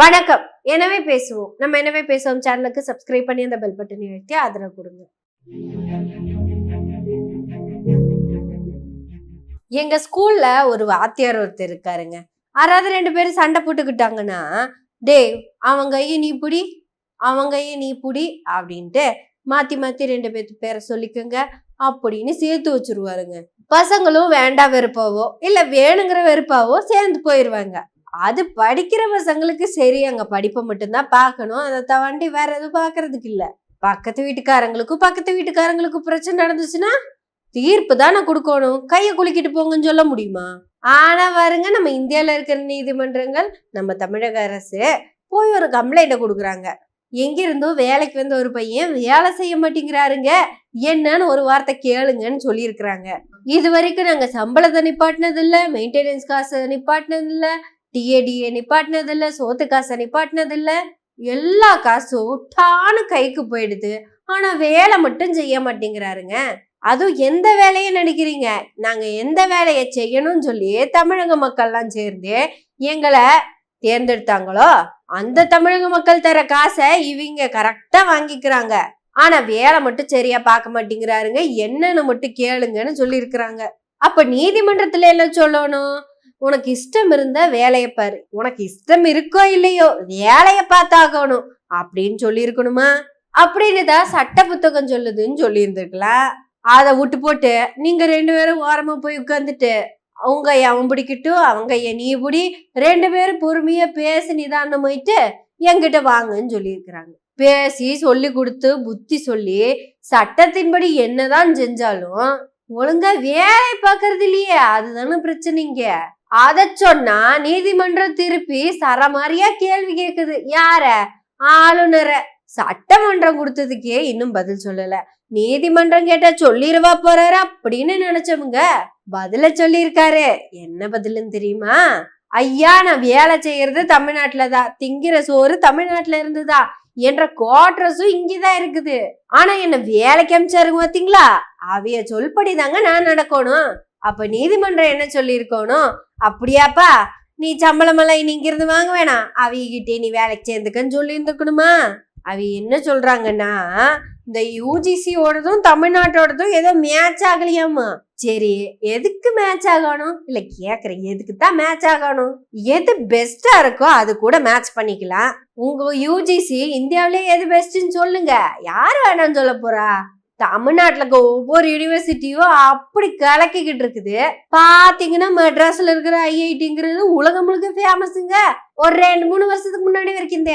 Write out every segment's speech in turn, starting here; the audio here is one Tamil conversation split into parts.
வணக்கம். எனவே பேசுவோம். நம்ம எனவே பேசுவோம் சேனலுக்கு சப்ஸ்கிரைப் பண்ணி அந்த பெல் பட்டனை அழுத்தி ஆதரவு கொடுங்க. எங்க ஸ்கூல்ல ஒரு வாத்தியார் ஒருத்தர் இருக்காருங்க. யாராவது 2 பேரும் சண்டை போட்டுக்கிட்டாங்கன்னா, டேய் அவன் கையை நீ புடி, அவன் கையை நீ புடி அப்படின்ட்டு மாத்தி மாத்தி 2 பேர்த்து பேரை சொல்லிக்கோங்க அப்படின்னு சேர்த்து வச்சிருவாருங்க. பசங்களும் வேண்டா வெறுப்பாவோ இல்ல வேணுங்கிற வெறுப்பாவோ சேர்ந்து போயிருவாங்க. அது படிக்கிற பசங்களுக்கு சரி, அங்க படிப்பை மட்டும்தான் பார்க்கணும், அதை தாண்டி வேற எதுவும் பார்க்கறதுக்கு இல்ல. பக்கத்து வீட்டுக்காரங்களுக்கும் பிரச்சனை நடந்துச்சுன்னா தீர்ப்பு தானே கொடுக்கணும். கையை குலுக்கிட்டு போங்கன்னு சொல்ல முடியுமா? ஆனா பாருங்க, நம்ம இந்தியால இருக்கிற நீதிமன்றங்கள், நம்ம தமிழக அரசு போய் ஒரு கம்ப்ளைண்ட கொடுக்குறாங்க. எங்கிருந்தோ வேலைக்கு வந்த ஒரு பையன் வேலை செய்ய மாட்டேங்கிறாருங்க, என்னன்னு ஒரு வார்த்தை கேளுங்கன்னு சொல்லியிருக்கிறாங்க. இது வரைக்கும் நாங்க சம்பளத்தை நிப்பாட்டினது இல்ல, மெயின்டெனன்ஸ் காசை நிப்பாட்டினது இல்ல, டிஏடிஏ நிப்பாட்டினது இல்ல, சோத்து காசை நிப்பாட்டினது இல்ல, எல்லா காசும் டானு கைக்கு போயிடுது. ஆனா வேலை மட்டும் செய்ய மாட்டேங்கிறாருங்க. அதுவும் எந்த வேலையை நினைக்கிறீங்க? நாங்க எந்த வேலையை செய்யணும்னு சொல்லி தமிழக மக்கள்லாம் சேர்ந்து எங்களை தேர்ந்தெடுத்தாங்களோ அந்த தமிழக மக்கள் தர காசை இவங்க கரெக்டா வாங்கிக்கிறாங்க. ஆனா வேலை மட்டும் சரியா பார்க்க மாட்டேங்கிறாருங்க, என்னன்னு மட்டும் கேளுங்கன்னு சொல்லி இருக்கிறாங்க. அப்ப நீதிமன்றத்துல என்ன சொல்லணும்? உனக்கு இஷ்டம் இருந்தா வேலையை பாரு, உனக்கு இஷ்டம் இருக்கோ இல்லையோ வேலையை பார்த்தாகணும் அப்படின்னு சொல்லி இருக்கணுமா? அப்படின்னு தான் சட்ட புத்தகம் சொல்லுதுன்னு சொல்லி இருந்திருக்கலாம். அதை விட்டு போட்டு நீங்க 2 பேரும் ஓரமா போய் உட்காந்துட்டு அவங்க அவன் பிடிக்கட்டும், அவங்க நீ பிடி, 2 பேரும் பொறுமையா பேசி நிதானம் போயிட்டு என்கிட்ட வாங்கன்னு சொல்லி இருக்கிறாங்க. பேசி சொல்லி கொடுத்து புத்தி சொல்லி சட்டத்தின்படி என்னதான் செஞ்சாலும் ஒழுங்கா வேலை பார்க்கறது இல்லையே, அதுதானே பிரச்சனைங்க. அத சொன்னா நீதிமன்றம் திருப்பி சரமாரியா கேள்வி கேக்குது. யார? ஆளுநரை. சட்டமன்றம் கொடுத்ததுக்கே இன்னும் பதில் சொல்லல. நீதிமன்றம் கேட்டா சொல்லிருவா போறாரு அப்படின்னு நினைச்சவங்க பதில சொல்லியிருக்காரு. என்ன பதிலுன்னு தெரியுமா? ஐயா, நான் வேலை செய்யறது தமிழ்நாட்டுலதான், திங்கிற சோறு தமிழ்நாட்டுல இருந்துதான், என்ற குவார்டர்ஸும் இங்கதான் இருக்குது. ஆனா என்ன வேலைக்கு அமைச்சாருங்க பாத்தீங்களா, அவைய சொல்படிதாங்க நான் நடக்கணும். அப்ப நீதிமன்றம் என்ன சொல்லி இருக்கணும்? அப்படியாப்பா, நீ சம்பளம் எல்லாம் நீங்க இருந்து வாங்க வேணாம், அவைகிட்டே நீ வேலைக்கு சேர்ந்துக்கன்னு சொல்லி இருந்துக்கணுமா? அவ என்ன சொல்றாங்கன்னா, இந்த யூஜிசியோடதும் தமிழ்நாட்டோடதும் ஏதோ மேட்ச் ஆகலையாமா. சரி, எதுக்கு மேட்ச் ஆகணும்? இல்ல கேக்குறேன், எதுக்கு தான் மேட்ச் ஆகணும்? எது பெஸ்டா இருக்கோ அது கூட மேட்ச் பண்ணிக்கலாம். உங்க யூஜிசி இந்தியாவிலே எது பெஸ்ட்ன்னு சொல்லுங்க, யாரு வேணாம்னு சொல்ல போறா? தமிழ்நாட்டுல ஒவ்வொரு யூனிவர்சிட்டியும் அப்படி கலக்கிக்கிட்டு இருக்குது. பாத்தீங்கன்னா மெட்ராஸ்ல இருக்கிற ஐஐடிங்கிறது உலகம் முழுக்க ஃபேமஸுங்க. ஒரு 2-3 வருஷத்துக்கு முன்னாடி வரைக்கும்.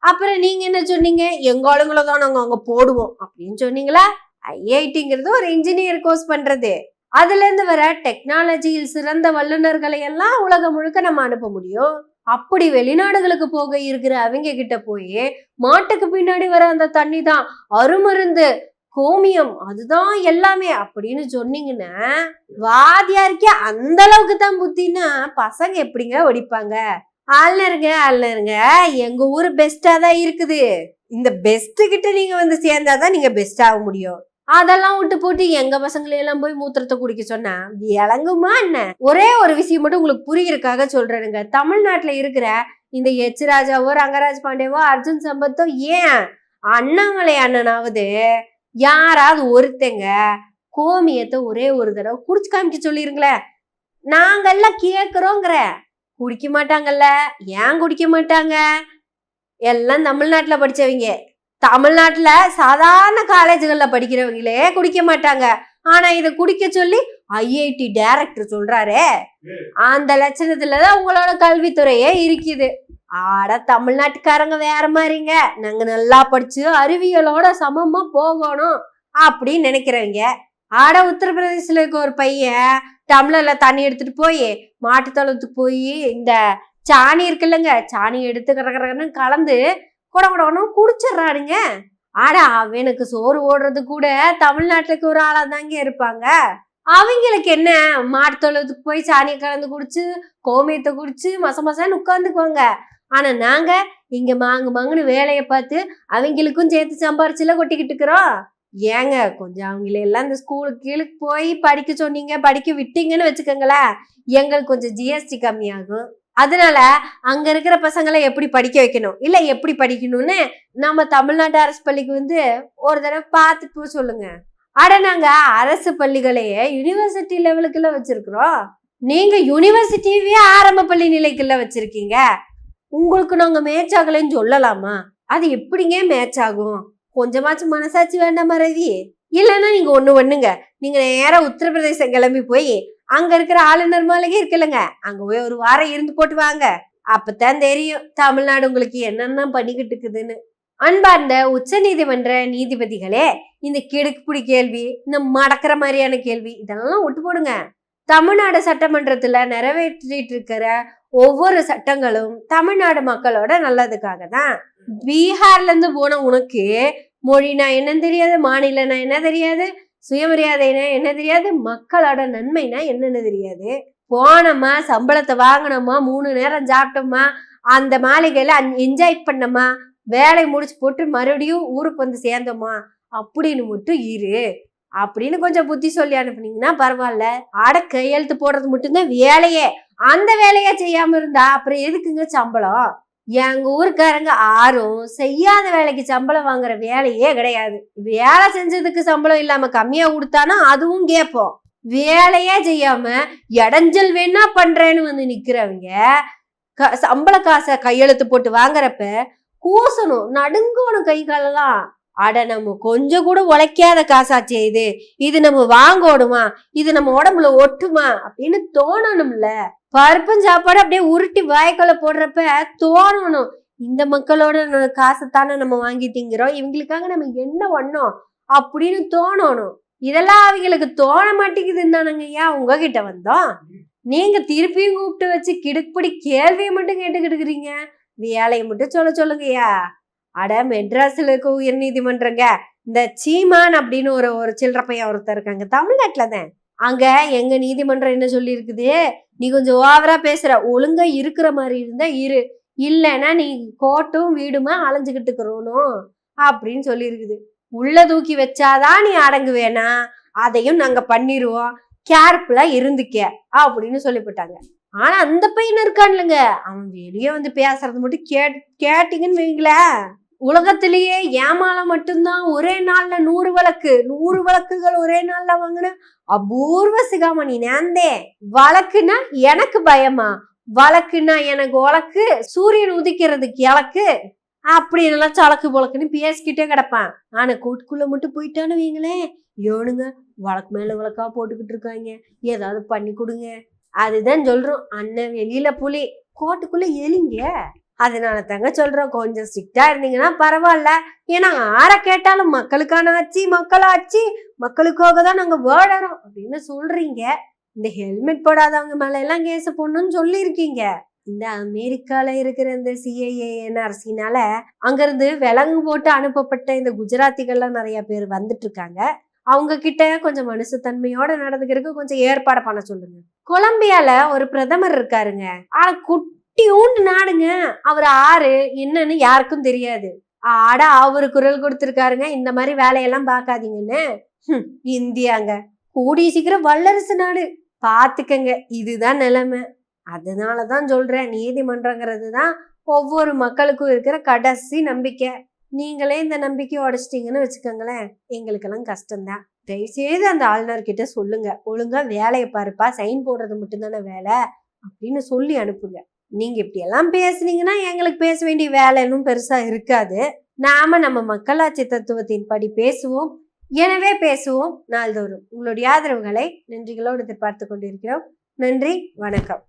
அப்புறம் நீங்க என்ன சொன்னீங்க? எங்க ஆளுங்களை தான் நாங்க அங்க போடுவோம் அப்படின்னு சொன்னீங்களா? ஐஐடிங்கிறது ஒரு இன்ஜினியர் கோர்ஸ் பண்றது. அதுல இருந்து வர டெக்னாலஜியில் சிறந்த வல்லுநர்களை எல்லாம் உலகம் முழுக்க நம்ம அனுப்ப முடியும். அப்படி வெளிநாடுகளுக்கு போக இருக்கிற அவங்க கிட்ட போய் மாட்டுக்கு பின்னாடி வர அந்த தண்ணி தான் அருமருந்து, கோமியம், அதுதான் எல்லாமே அப்படின்னு சொன்னீங்கன்னா வாதியாருக்கே அந்த அளவுக்கு தான் புத்தின்னா பசங்க எப்படிங்க ஒடிப்பாங்க? ஆளுநருங்க, எங்க ஊரு பெஸ்டா தான் இருக்குது. இந்த பெஸ்ட் கிட்ட நீங்க வந்து சேர்ந்தாதான் நீங்க பெஸ்ட் ஆக முடியும். அதெல்லாம் விட்டு போட்டு எங்க பசங்களையெல்லாம் போய் மூத்திரத்தை குடிக்க சொன்னா விளங்குமா என்ன? ஒரே ஒரு விஷயம் மட்டும் உங்களுக்கு புரியறதுக்காக சொல்றேனுங்க. தமிழ்நாட்டுல இருக்கிற இந்த எச் ராஜாவோ, ரங்கராஜ் பாண்டேவோ, அர்ஜுன் சம்பத்தோ, ஏன் அண்ணாமலை அண்ணனாவது யாராவது ஒருத்தங்க கோமியத்தை ஒரே ஒரு தடவை குடிச்சு காமிக்க சொல்லிருங்களேன். நாங்கெல்லாம் கேக்குறோங்கிற. குடிக்க மாட்டாங்கல்ல. ஏன் குடிக்க மாட்டாங்க? எல்லாம் தமிழ்நாட்டுல படிச்சவங்க. தமிழ்நாட்டுல சாதாரண காலேஜுகள்ல படிக்கிறவங்களே குடிக்க மாட்டாங்க. ஆனா இதை குடிக்க சொல்லி ஐஐடி டைரக்டர் சொல்றாரு. அந்த லட்சணத்துலதான் உங்களோட கல்வித்துறையே இருக்குது. ஆட தமிழ்நாட்டுக்காரங்க வேற மாதிரிங்க. நாங்க நல்லா படிச்சு அறிவியலோட சமமா போகணும் அப்படின்னு நினைக்கிறவங்க. ஆட உத்தரப்பிரதேசல இருக்க ஒரு பையன் டம்ளர்ல தண்ணி எடுத்துட்டு போய் மாட்டுத்தளத்துக்கு போய் இந்த சாணி இருக்குல்லங்க, சாணி எடுத்து கடற்கரைன்னு கலந்து கொடன்னு குடிச்சிடுறாருங்க. ஆடா, அவனுக்கு சோறு ஓடுறது கூட தமிழ்நாட்டுக்கு ஒரு ஆளா தாங்க இருப்பாங்க. அவங்களுக்கு என்ன, மாட்டுத்தொழுவத்துக்கு போய் சாணியை கலந்து குடிச்சு கோமியத்தை குடிச்சு மசன்னு உட்காந்துக்குவாங்க. ஆனா நாங்க இங்க மாங்குன்னு வேலையை பார்த்து அவங்களுக்கும் சேர்த்து சம்பாரிச்சுல கொட்டிக்கிட்டு இருக்கிறோம். ஏங்க கொஞ்சம் அவங்களெல்லாம் இந்த ஸ்கூலுக்கு கீழுக்கு போய் படிக்க சொன்னீங்க, படிக்க விட்டீங்கன்னு வச்சுக்கோங்களேன், எங்களுக்கு கொஞ்சம் ஜிஎஸ்டி கம்மியாகும். அதனால அங்க இருக்கிற பசங்களை எப்படி படிக்க வைக்கணும் இல்ல எப்படி படிக்கணும்னு நம்ம தமிழ்நாட்டு அரசு பள்ளிக்கு வந்து ஒரு தடவை பார்த்துட்டு போய் சொல்லுங்க. அட நாங்க அரசு பள்ளிகளையே யூனிவர்சிட்டி லெவலுக்குள்ள வச்சிருக்கிறோம். நீங்க யூனிவர்சிட்டியவே ஆரம்ப பள்ளி நிலைக்குள்ள வச்சிருக்கீங்க. உங்களுக்கு நாங்க மேட்ச் ஆகலைன்னு சொல்லலாமா? அது எப்படிங்க மேட்ச் ஆகும்? கொஞ்சமாச்சும் மனசாட்சி வேண்டாமா ரவி? இல்லைன்னா நீங்க ஒண்ணு பண்ணுங்க, நீங்க நேரா உத்தரப்பிரதேசம் கிளம்பி போய் அங்க இருக்கிற ஆளுநர் மாளிகை இருக்குல்லங்க, அங்க போய் ஒரு வாரம் இருந்து போட்டு வாங்க. அப்பதான் தெரியும் தமிழ்நாடு உங்களுக்கு என்னென்ன பண்ணிக்கிட்டு இருக்குதுன்னு. அன்பார்ந்த உச்ச நீதிமன்ற நீதிபதிகளே, இந்த கிடுக்குப்பிடி கேள்வி, இந்த மடக்கிற மாதிரியான கேள்வி இதெல்லாம் விட்டு போடுங்க. தமிழ்நாடு சட்டமன்றத்துல நிறைவேற்றிட்டு இருக்கிற ஒவ்வொரு சட்டங்களும் தமிழ்நாடு மக்களோட நல்லதுக்காக தான். பீகார்ல இருந்து போன உனக்கு மொழினா என்னன்னு தெரியாது, மாநிலம்னா என்ன தெரியாது, சுயமரியாதைனா என்ன தெரியாது, மக்களோட நன்மைனா என்னன்னு தெரியாது. போனோமா, சம்பளத்தை வாங்கினோமா, 3 நேரம் சாப்பிட்டோமா, அந்த மாளிகையில என்ஜாய் பண்ணோமா, வேலை முடிச்சு போட்டு மறுபடியும் ஊருக்கு வந்து சேர்ந்தோமா அப்படின்னு மட்டும் இரு அப்படின்னு கொஞ்சம் புத்தி சொல்லி அனுப்புனீங்கன்னா பரவாயில்ல. கையெழுத்து போடுறது மட்டும்தான் வேலையே. அந்த வேலையை செய்யாம இருந்தா அப்புறம் எதுக்குங்க சம்பளம்? எங்க ஊருக்காரங்க யாரும் செய்யாத வேலைக்கு சம்பளம் வாங்குற வேலையே கிடையாது. வேலை செஞ்சதுக்கு சம்பளம் இல்லாம கம்மியா கொடுத்தானா அதுவும் கேட்போம். வேலையே செய்யாம இடைஞ்சல் வேணா பண்றேன்னு வந்து நிக்கிறவங்க சம்பள காசை கையெழுத்து போட்டு வாங்குறப்ப கூசணும், நடுங்கணும் கை காலெல்லாம். அட நம்ம கொஞ்சம் கூட உழைக்காத காசாச்சே இது நம்ம வாங்கணுமா, இது நம்ம உடம்புல ஒட்டுமா அப்படின்னு தோணணும்ல. பருப்பும் சாப்பாடு அப்படியே உருட்டி வாய்க்குள்ள போடுறப்ப தோணணும், இந்த மக்களோட காசைத்தானே நம்ம வாங்கி திங்கிறோம், இவங்களுக்காக நம்ம என்ன பண்ணோம் அப்படின்னு தோணணும். இதெல்லாம் அவங்களுக்கு தோண மாட்டேங்குதுன்னு தானங்க ஏன் உங்ககிட்ட வந்தோம். நீங்க திருப்பியும் கூப்பிட்டு வச்சு கிடுக்குப்படி கேள்வியை மட்டும் கேட்டுக்கிட்டு இருக்கிறீங்க, வேலையை மட்டும் சொல்லுங்கய்யா. அட மெட்ராஸ்ல இருக்க உயர் நீதிமன்றங்க, இந்த சீமான் அப்படின்னு ஒரு சில்லற பையன் ஒருத்தர் இருக்காங்க தமிழ்நாட்டுல தான். அங்க எங்க நீதிமன்றம் என்ன சொல்லி இருக்குது, நீ கொஞ்சம் ஓவரா பேசுற, ஒழுங்கா இருக்கிற மாதிரி இருந்தா இரு, இல்லைன்னா நீ கோட்டும் வீடுமா அலைஞ்சுக்கிட்டு இருக்கிறோனும் அப்படின்னு சொல்லி இருக்குது. உள்ள தூக்கி வச்சாதான் நீ அடங்குவேனா, அதையும் நாங்க பண்ணிடுவோம், கேர்ஃபுல்லா இருந்துக்க அப்படின்னு சொல்லிவிட்டாங்க. ஆனா அந்த பையன் இருக்கான்லங்க, அவன் வெளியே வந்து பேசுறது மட்டும் கேட்டீங்கன்னு வைங்களேன், உலகத்திலேயே ஏமால மட்டும்தான் ஒரே நாள்ல 100 வழக்குகள் ஒரே நாள்ல வாங்கின அபூர்வ சிகாமணி நேர்ந்தே. வழக்குன்னா எனக்கு பயமா, வழக்குன்னா எனக்கு உலக்கு, சூரியன் உதிக்கிறதுக்கு இலக்கு அப்படின்னு எல்லாம் சலக்கு பொழக்குன்னு பேசிக்கிட்டே கிடப்பான். ஆனா கூட்டுக்குள்ள மட்டும் போயிட்டான்னு வைங்களேன், ஏனுங்க வழக்கு மேல வழக்கா போட்டுக்கிட்டு இருக்காங்க, ஏதாவது பண்ணி கொடுங்க. அதுதான் சொல்றோம், அண்ணன் வெளியில புலி கோட்டுக்குள்ள எலிங்க. அதனால தாங்க சொல்றோம், கொஞ்சம் ஸ்ட்ரிக்டா இருந்தீங்கன்னா பரவாயில்ல. ஏன்னா யாரை கேட்டாலும் மக்களுக்கான ஆட்சி, மக்களாட்சி, மக்களுக்காக தான் நாங்க வாழறோம் அப்படின்னு சொல்றீங்க. இந்த ஹெல்மெட் போடாதவங்க மேல எல்லாம் கேஸ் போடணும்னு சொல்லியிருக்கீங்க. இந்த அமெரிக்கால இருக்கிற இந்த சிஐஏ NRCனால அங்கிருந்து விலங்கு போட்டு அனுப்பப்பட்ட இந்த குஜராத்திகள்லாம் நிறைய பேர் வந்துட்டு இருக்காங்க. அவங்க கிட்ட கொஞ்சம் மனுஷத்தன்மையோட நடந்துக்கிறதுக்கு கொஞ்சம் ஏற்பாடு பண்ண சொல்லுங்க. கொலம்பியால ஒரு பிரதமர் இருக்காருங்க, ஆனா குட்டியூண்டு நாடுங்க, அவர் ஆறு என்னன்னு யாருக்கும் தெரியாது. ஆட அவரு குரல் கொடுத்திருக்காருங்க, இந்த மாதிரி வேலையெல்லாம் பார்க்காதீங்கன்னு. இந்தியாங்க கூடிய சீக்கிரம் வல்லரசு நாடு, பாத்துக்கங்க. இதுதான் நிலைமை. அதனாலதான் சொல்றேன், நீதிமன்றங்கிறது தான் ஒவ்வொரு மக்களுக்கும் இருக்கிற கடைசி நம்பிக்கை. நீங்களே இந்த நம்பிக்கையை உடைச்சிட்டீங்கன்னு வச்சுக்கோங்களேன், எங்களுக்கெல்லாம் கஷ்டம்தான். தயவுசெய்து அந்த ஆளுநர்கிட்ட சொல்லுங்க, ஒழுங்கா வேலையை பாருப்பா, சைன் போடுறது மட்டும்தானே வேலை அப்படின்னு சொல்லி அனுப்புங்க. நீங்க இப்படி எல்லாம் பேசுனீங்கன்னா எங்களுக்கு பேச வேண்டிய வேலைன்னு பெருசா இருக்காது. நாம நம்ம மக்களாட்சி தத்துவத்தின் படி பேசுவோம். எனவே பேசுவோம் நாள்தோறும். உங்களுடைய ஆதரவுகளை நன்றிகளோடு எதிர்பார்த்து கொண்டிருக்கிறோம். நன்றி, வணக்கம்.